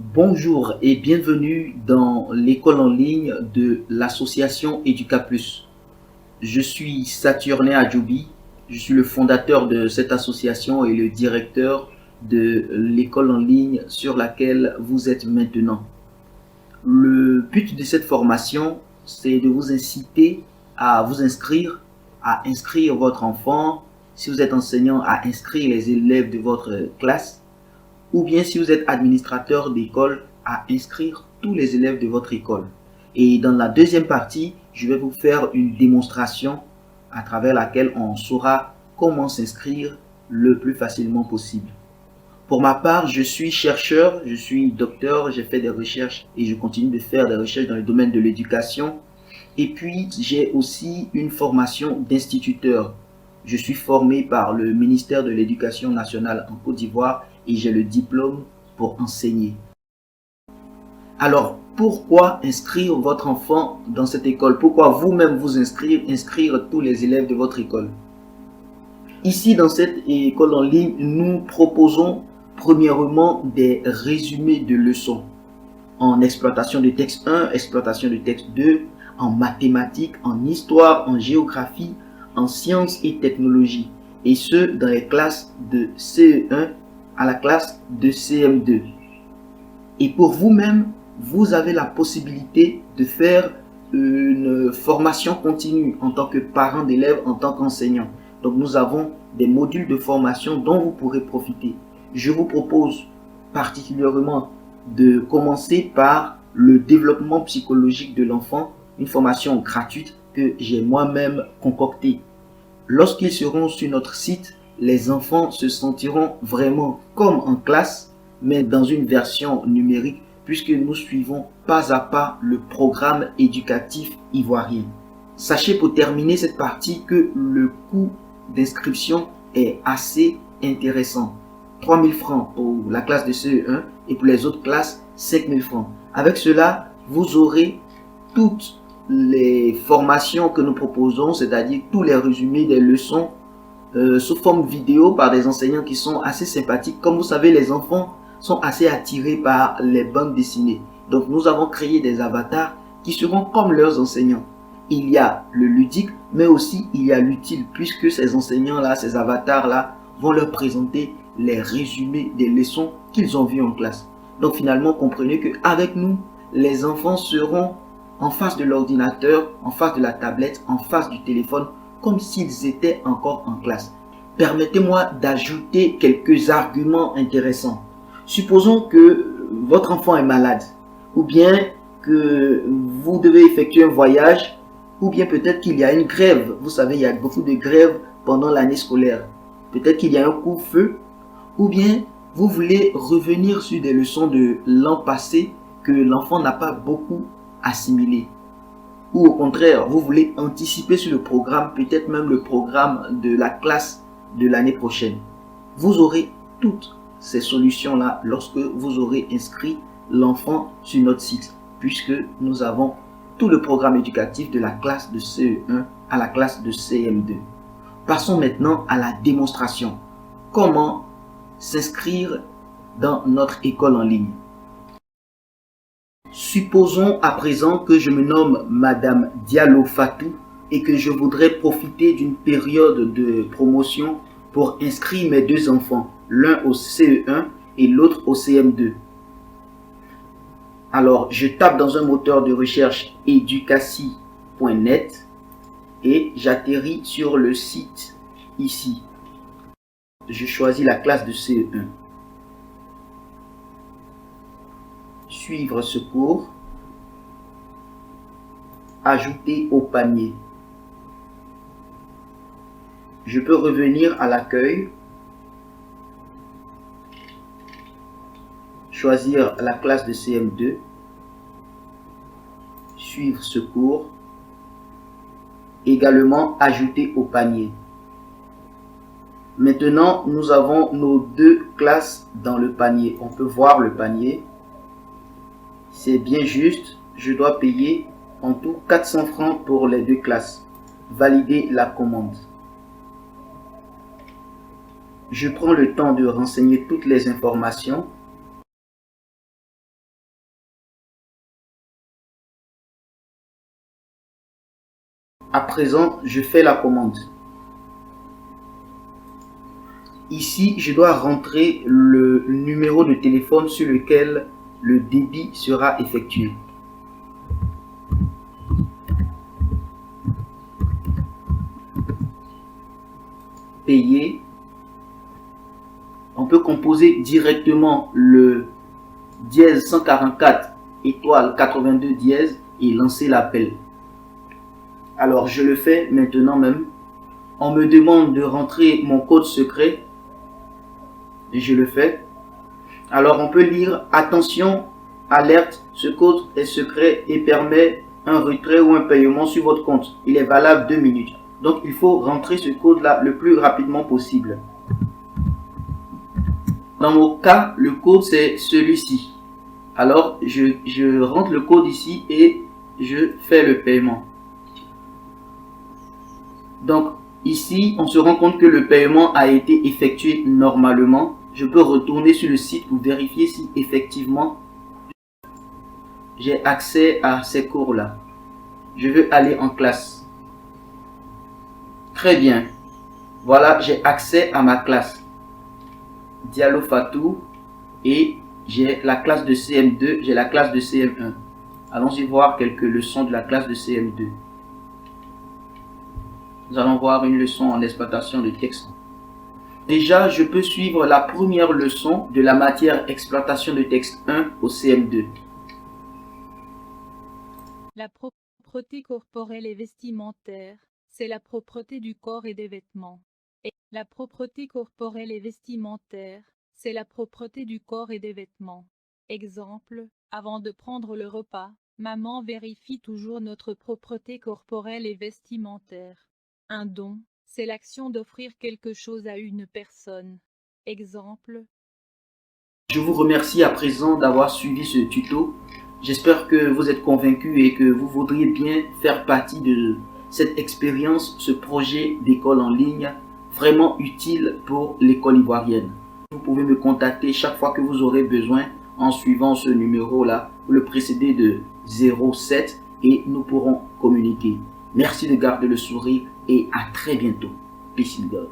Bonjour et bienvenue dans l'école en ligne de l'association EducaPlus. Je suis Saturnin Adjoubi, je suis le fondateur de cette association et le directeur de l'école en ligne sur laquelle vous êtes maintenant. Le but de cette formation, c'est de vous inciter à vous inscrire, à inscrire votre enfant, si vous êtes enseignant, à inscrire les élèves de votre classe, ou bien si vous êtes administrateur d'école, à inscrire tous les élèves de votre école. Et dans la deuxième partie, je vais vous faire une démonstration à travers laquelle on saura comment s'inscrire le plus facilement possible. Pour ma part, je suis chercheur, je suis docteur, j'ai fait des recherches et je continue de faire des recherches dans le domaine de l'éducation. Et puis, j'ai aussi une formation d'instituteur. Je suis formé par le ministère de l'Éducation nationale en Côte d'Ivoire et j'ai le diplôme pour enseigner. Alors, pourquoi inscrire votre enfant dans cette école? Pourquoi vous-même vous inscrire tous les élèves de votre école? Ici, dans cette école en ligne, nous proposons premièrement des résumés de leçons en exploitation de texte 1, exploitation de texte 2, en mathématiques, en histoire, en géographie, en sciences et technologies. Et ce, dans les classes de CE1 à la classe de CM2. Et pour vous-même, vous avez la possibilité de faire une formation continue en tant que parent d'élèves, en tant qu'enseignant. Donc nous avons des modules de formation dont vous pourrez profiter. Je vous propose particulièrement de commencer par le développement psychologique de l'enfant, une formation gratuite que j'ai moi-même concoctée. Lorsqu'ils seront sur notre site, les enfants se sentiront vraiment comme en classe, mais dans une version numérique, puisque nous suivons pas à pas le programme éducatif ivoirien. Sachez pour terminer cette partie que le coût d'inscription est assez intéressant. 3 000 francs pour la classe de CE1 et pour les autres classes, 5 000 francs. Avec cela, vous aurez toutes les formations que nous proposons, c'est-à-dire tous les résumés des leçons sous forme vidéo par des enseignants qui sont assez sympathiques. Comme vous savez, les enfants sont assez attirés par les bandes dessinées. Donc nous avons créé des avatars qui seront comme leurs enseignants. Il y a le ludique, mais aussi il y a l'utile, puisque ces enseignants-là, ces avatars-là, vont leur présenter les résumés des leçons qu'ils ont vues en classe. Donc finalement, comprenez qu'avec nous, les enfants seront en face de l'ordinateur, en face de la tablette, en face du téléphone, comme s'ils étaient encore en classe. Permettez-moi d'ajouter quelques arguments intéressants. Supposons que votre enfant est malade, ou bien que vous devez effectuer un voyage, ou bien peut-être qu'il y a une grève. Vous savez, il y a beaucoup de grèves pendant l'année scolaire. Peut-être qu'il y a un couvre-feu, ou bien vous voulez revenir sur des leçons de l'an passé que l'enfant n'a pas beaucoup assimilé. Ou au contraire, vous voulez anticiper sur le programme, peut-être même le programme de la classe de l'année prochaine. Vous aurez toutes ces solutions-là lorsque vous aurez inscrit l'enfant sur notre site, puisque nous avons tout le programme éducatif de la classe de CE1 à la classe de CM2. Passons maintenant à la démonstration. Comment s'inscrire dans notre école en ligne? Supposons à présent que je me nomme Madame Diallo Fatou et que je voudrais profiter d'une période de promotion pour inscrire mes deux enfants, l'un au CE1 et l'autre au CM2. Alors, je tape dans un moteur de recherche educacy.net et j'atterris sur le site ici. Je choisis la classe de CE1. Suivre ce cours, ajouter au panier. Je peux revenir à l'accueil, choisir la classe de CM2, suivre ce cours, également ajouter au panier. Maintenant, nous avons nos deux classes dans le panier. On peut voir le panier. C'est bien juste, je dois payer en tout 400 francs pour les deux classes. Valider la commande. Je prends le temps de renseigner toutes les informations À présent, je fais la commande. Ici, je dois rentrer le numéro de téléphone sur lequel le débit sera effectué. Payer. On peut composer directement le dièse 144 étoile 82 dièse et lancer l'appel. Alors je le fais maintenant même. On me demande de rentrer mon code secret et je le fais. Alors on peut lire attention, alerte, ce code est secret et permet un retrait ou un paiement sur votre compte. Il est valable 2 minutes. Donc il faut rentrer ce code là le plus rapidement possible. Dans mon cas, le code c'est celui-ci. Alors je rentre le code ici et je fais le paiement. Donc ici, on se rend compte que le paiement a été effectué normalement. Je peux retourner sur le site pour vérifier si effectivement j'ai accès à ces cours-là. Je veux aller en classe. Très bien. Voilà, j'ai accès à ma classe. Diallo Fatou et j'ai la classe de CM2, j'ai la classe de CM1. Allons-y voir quelques leçons de la classe de CM2. Nous allons voir une leçon en exploitation de texte. Déjà, je peux suivre la première leçon de la matière exploitation de texte 1 au CM2. La propreté corporelle et vestimentaire, c'est la propreté du corps et des vêtements. Et la propreté corporelle et vestimentaire, c'est la propreté du corps et des vêtements. Exemple, avant de prendre le repas, maman vérifie toujours notre propreté corporelle et vestimentaire. Un don, c'est l'action d'offrir quelque chose à une personne. Exemple. Je vous remercie à présent d'avoir suivi ce tuto. J'espère que vous êtes convaincus et que vous voudriez bien faire partie de cette expérience, ce projet d'école en ligne vraiment utile pour l'école ivoirienne. Vous pouvez me contacter chaque fois que vous aurez besoin en suivant ce numéro-là, le précédé de 07 et nous pourrons communiquer. Merci de garder le sourire et à très bientôt. Peace in God.